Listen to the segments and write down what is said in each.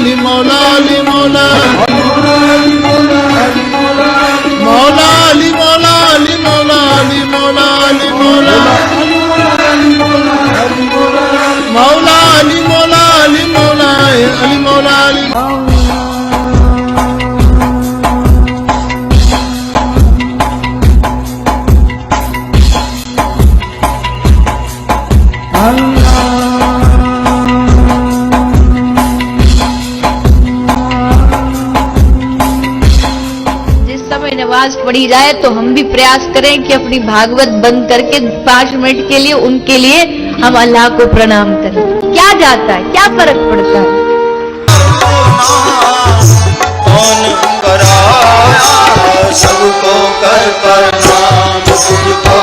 अली मौला अली मौला मौला अली मौला अली मौला अली मौला अली मौला मौला अली मौला अली मौला अली मौला अली नमाज पढ़ी जाए तो हम भी प्रयास करें कि अपनी भागवत बंद करके 5 मिनट के लिए उनके लिए हम अल्लाह को प्रणाम करें। क्या जाता है, क्या फर्क पड़ता है। कौन कराया सबको कर प्रणाम, तुझको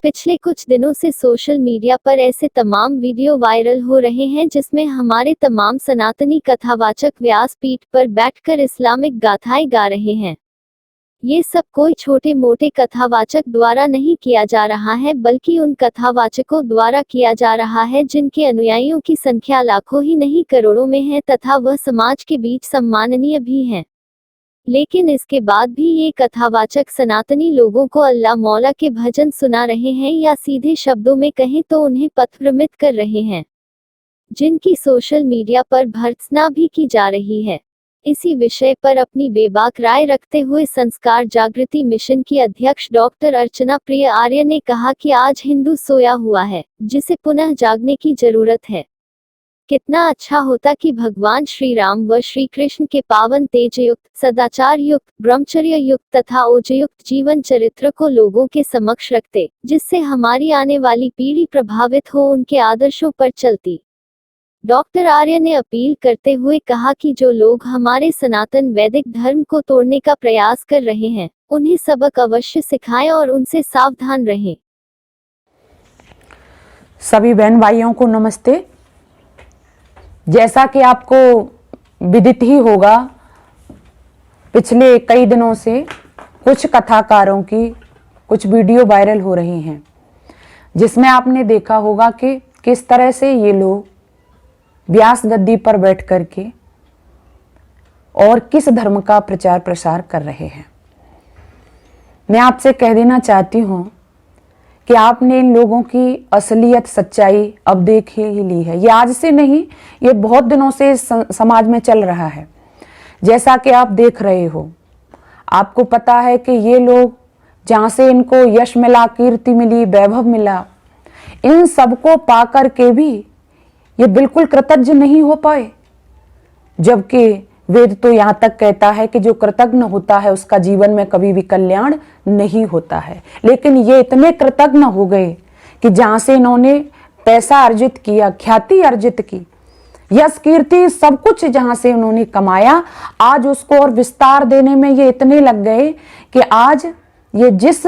पिछले कुछ दिनों से सोशल मीडिया पर ऐसे तमाम वीडियो वायरल हो रहे हैं जिसमें हमारे तमाम सनातनी कथावाचक व्यासपीठ पर बैठकर इस्लामिक गाथाएं गा रहे हैं। ये सब कोई छोटे मोटे कथावाचक द्वारा नहीं किया जा रहा है, बल्कि उन कथावाचकों द्वारा किया जा रहा है जिनके अनुयायियों की संख्या लाखों ही नहीं करोड़ों में है तथा वह समाज के बीच सम्माननीय भी हैं। लेकिन इसके बाद भी ये कथावाचक सनातनी लोगों को अल्लाह मौला के भजन सुना रहे हैं या सीधे शब्दों में कहें तो उन्हें पथभ्रमित कर रहे हैं, जिनकी सोशल मीडिया पर भर्त्सना भी की जा रही है। इसी विषय पर अपनी बेबाक राय रखते हुए संस्कार जागृति मिशन की अध्यक्ष डॉक्टर अर्चना प्रिय आर्य ने कहा कि आज हिंदू सोया हुआ है, जिसे पुनः जागने की जरूरत है। कितना अच्छा होता कि भगवान श्री राम व श्री कृष्ण के पावन तेज युक्त, सदाचार युक्त, ब्रह्मचर्य युक्त तथा ओजयुक्त जीवन चरित्र को लोगों के समक्ष रखते, जिससे हमारी आने वाली पीढ़ी प्रभावित हो उनके आदर्शों पर चलती। डॉक्टर आर्य ने अपील करते हुए कहा कि जो लोग हमारे सनातन वैदिक धर्म को तोड़ने का प्रयास कर रहे हैं, उन्हें सबक अवश्य सिखाएं और उनसे सावधान रहें। सभी बहन भाइयों को नमस्ते। जैसा कि आपको विदित ही होगा, पिछले कई दिनों से कुछ कथाकारों की कुछ वीडियो वायरल हो रही हैं, जिसमें आपने देखा होगा कि किस तरह से ये लोग व्यास गद्दी पर बैठ करके और किस धर्म का प्रचार प्रसार कर रहे हैं। मैं आपसे कह देना चाहती हूँ कि आपने इन लोगों की असलियत सच्चाई अब देख ही ली है। ये आज से नहीं, ये बहुत दिनों से समाज में चल रहा है। जैसा कि आप देख रहे हो, आपको पता है कि ये लोग जहाँ से इनको यश मिला, कीर्ति मिली, वैभव मिला, इन सबको पाकर के भी ये बिल्कुल कृतज्ञ नहीं हो पाए, जबकि वेद तो यहाँ तक कहता है कि जो कृतज्ञ होता है उसका जीवन में कभी भी कल्याण नहीं होता है। लेकिन ये इतने कृतज्ञ हो गए कि जहाँ से इन्होंने पैसा अर्जित किया, ख्याति अर्जित की, यश कीर्ति सब कुछ जहाँ से उन्होंने कमाया, आज उसको और विस्तार देने में ये इतने लग गए कि आज ये जिस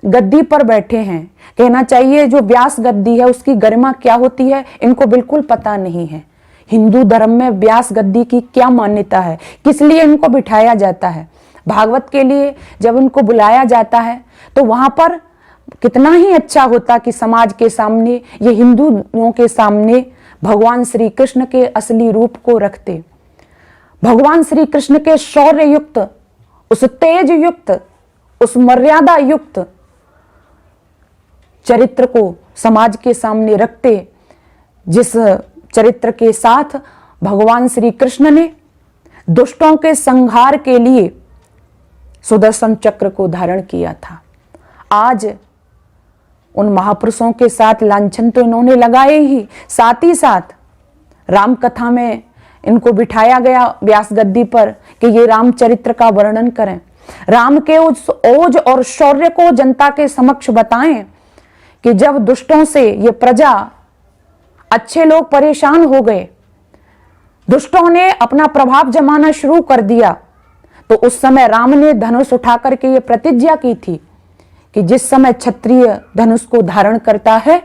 गद्दी पर बैठे हैं, कहना चाहिए जो व्यास गद्दी है उसकी गरिमा क्या होती है इनको बिल्कुल पता नहीं है। हिंदू धर्म में व्यास गद्दी की क्या मान्यता है, किस लिए इनको बिठाया जाता है। भागवत के लिए जब इनको बुलाया जाता है तो वहां पर कितना ही अच्छा होता कि समाज के सामने, ये हिंदुओं के सामने भगवान श्री कृष्ण के असली रूप को रखते, भगवान श्री कृष्ण के शौर्य युक्त, उस तेज युक्त, उस मर्यादा युक्त चरित्र को समाज के सामने रखते, जिस चरित्र के साथ भगवान श्री कृष्ण ने दुष्टों के संहार के लिए सुदर्शन चक्र को धारण किया था। आज उन महापुरुषों के साथ लांछन तो इन्होंने लगाए ही, साथ ही साथ राम कथा में इनको बिठाया गया व्यास गद्दी पर कि ये राम चरित्र का वर्णन करें, राम के उस ओज और शौर्य को जनता के समक्ष बताएं कि जब दुष्टों से ये प्रजा, अच्छे लोग परेशान हो गए, दुष्टों ने अपना प्रभाव जमाना शुरू कर दिया, तो उस समय राम ने धनुष उठा करके ये प्रतिज्ञा की थी कि जिस समय क्षत्रिय धनुष को धारण करता है,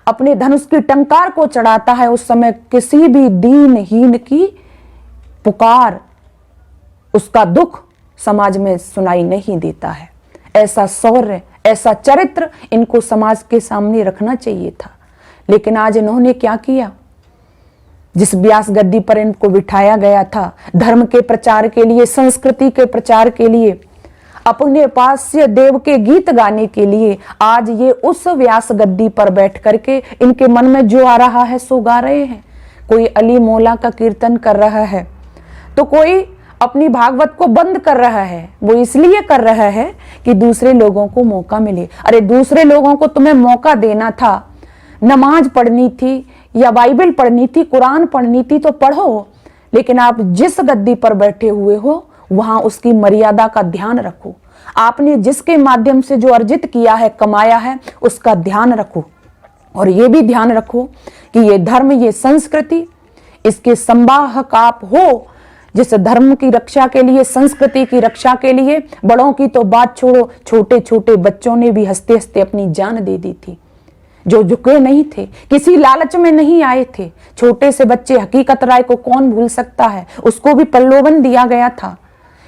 अपने धनुष की टंकार को चढ़ाता है, उस समय किसी भी दीनहीन की पुकार, उसका दुख समाज में सुनाई नहीं देता है। ऐसा शौर्य, ऐसा चरित्र इनको समाज के सामने रखना चाहिए था। लेकिन आज इन्होंने क्या किया, जिस व्यास गद्दी पर इनको बिठाया गया था धर्म के प्रचार के लिए, संस्कृति के प्रचार के लिए, अपने पास्य देव के गीत गाने के लिए, आज ये उस व्यास गद्दी पर बैठ करके इनके मन में जो आ रहा है सो गा रहे हैं। कोई अली मौला का कीर्तन कर रहा है, तो कोई अपनी भागवत को बंद कर रहा है। वो इसलिए कर रहा है कि दूसरे लोगों को मौका मिले। अरे दूसरे लोगों को तुम्हें मौका देना था, नमाज पढ़नी थी या बाइबल पढ़नी थी, कुरान पढ़नी थी तो पढ़ो, लेकिन आप जिस गद्दी पर बैठे हुए हो वहां उसकी मर्यादा का ध्यान रखो। आपने जिसके माध्यम से जो अर्जित किया है, कमाया है, उसका ध्यान रखो। और ये भी ध्यान रखो कि ये धर्म, ये संस्कृति, इसके संवाहक आप हो। जिस धर्म की रक्षा के लिए, संस्कृति की रक्षा के लिए, बड़ों की तो बात छोड़ो, छोटे छोटे बच्चों ने भी हंसते हंसते अपनी जान दे दी थी, जो झुके नहीं थे, किसी लालच में नहीं आए थे। छोटे से बच्चे, हकीकत राय को कौन भूल सकता है, उसको भी प्रलोभन दिया गया था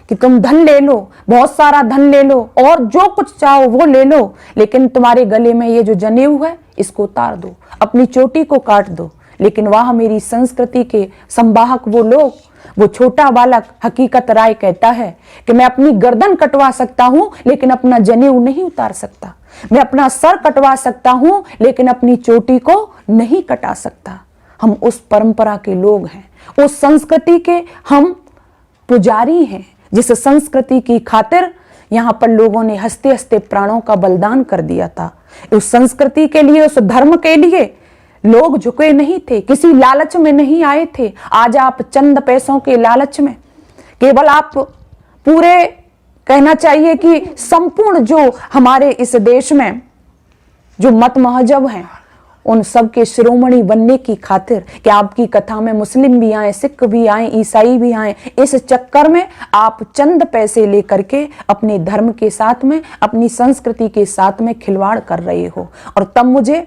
कि तुम धन ले लो, बहुत सारा धन ले लो और जो कुछ चाहो वो ले लो, लेकिन तुम्हारे गले में ये जो जनेऊ है इसको उतार दो, अपनी चोटी को काट दो। लेकिन वह मेरी संस्कृति के संवाहक वो लोग, वो छोटा बालक हकीकत राय कहता है कि मैं अपनी गर्दन कटवा सकता हूं लेकिन अपना जनेऊ नहीं उतार सकता, मैं अपना सर कटवा सकता हूं लेकिन अपनी चोटी को नहीं कटा सकता। हम उस परंपरा के लोग हैं, उस संस्कृति के हम पुजारी हैं, जिस संस्कृति की खातिर यहाँ पर लोगों ने हंसते हंसते प्राणों का बलिदान कर दिया था। उस संस्कृति के लिए, उस धर्म के लिए लोग झुके नहीं थे, किसी लालच में नहीं आए थे। आज आप चंद पैसों के लालच में, केवल आप पूरे, कहना चाहिए कि संपूर्ण जो हमारे इस देश में जो मत महजब हैं, उन सब के शिरोमणि बनने की खातिर कि आपकी कथा में मुस्लिम भी आए, सिख भी आए, ईसाई भी आए, इस चक्कर में आप चंद पैसे लेकर के अपने धर्म के साथ में, अपनी संस्कृति के साथ में खिलवाड़ कर रहे हो। और तब मुझे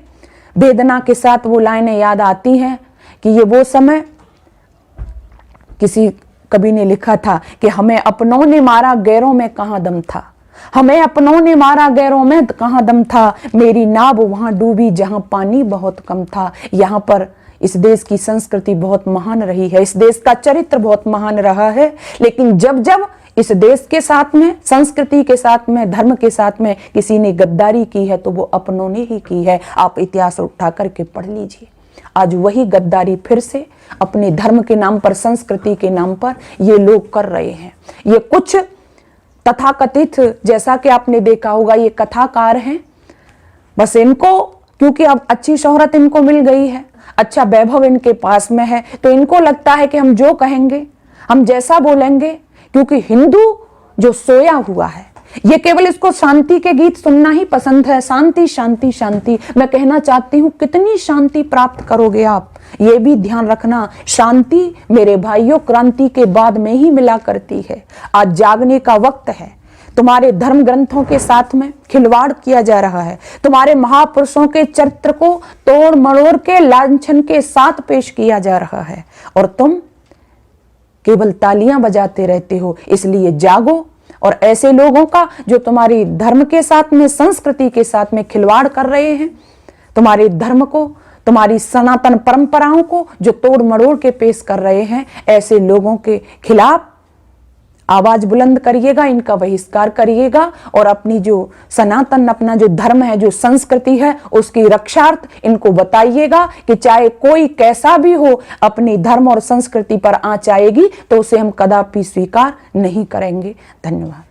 वेदना के साथ वो लाइनें याद आती हैं कि ये वो समय, किसी कवि ने लिखा था कि हमें अपनों ने मारा, गैरों में कहाँ दम था, हमें अपनों ने मारा, गैरों में कहाँ दम था, मेरी नाव वहां डूबी जहां पानी बहुत कम था। यहाँ पर इस देश की संस्कृति बहुत महान रही है, इस देश का चरित्र बहुत महान रहा है, लेकिन जब जब इस देश के साथ में, संस्कृति के साथ में, धर्म के साथ में किसी ने गद्दारी की है तो वो अपनों ने ही की है। आप इतिहास उठा करके पढ़ लीजिए। आज वही गद्दारी फिर से अपने धर्म के नाम पर, संस्कृति के नाम पर ये लोग कर रहे हैं। ये कुछ तथाकथित, जैसा कि आपने देखा होगा, ये कथाकार हैं, बस इनको क्योंकि अब अच्छी शोहरत इनको मिल गई है, अच्छा वैभव इनके पास में है, तो इनको लगता है कि हम जो कहेंगे, हम जैसा बोलेंगे, क्योंकि हिंदू जो सोया हुआ है, ये केवल इसको शांति के गीत सुनना ही पसंद है। शांति शांति शांति, मैं कहना चाहती हूँ कितनी शांति प्राप्त करोगे आप, ये भी ध्यान रखना। शांति मेरे भाइयों क्रांति के बाद में ही मिला करती है। आज जागने का वक्त है। तुम्हारे धर्म ग्रंथों के साथ में खिलवाड़ किया जा रहा है, तुम्हारे महापुरुषों के चरित्र को तोड़ मरोड़ के लांछन के साथ पेश किया जा रहा है, और तुम केवल तालियां बजाते रहते हो। इसलिए जागो और ऐसे लोगों का जो तुम्हारी धर्म के साथ में, संस्कृति के साथ में खिलवाड़ कर रहे हैं, तुम्हारे धर्म को, तुम्हारी सनातन परंपराओं को जो तोड़ मरोड़ के पेश कर रहे हैं, ऐसे लोगों के खिलाफ आवाज बुलंद करिएगा, इनका बहिष्कार करिएगा और अपनी जो सनातन, अपना जो धर्म है, जो संस्कृति है, उसकी रक्षार्थ इनको बताइएगा कि चाहे कोई कैसा भी हो, अपनी धर्म और संस्कृति पर आंच आएगी तो उसे हम कदापि स्वीकार नहीं करेंगे। धन्यवाद।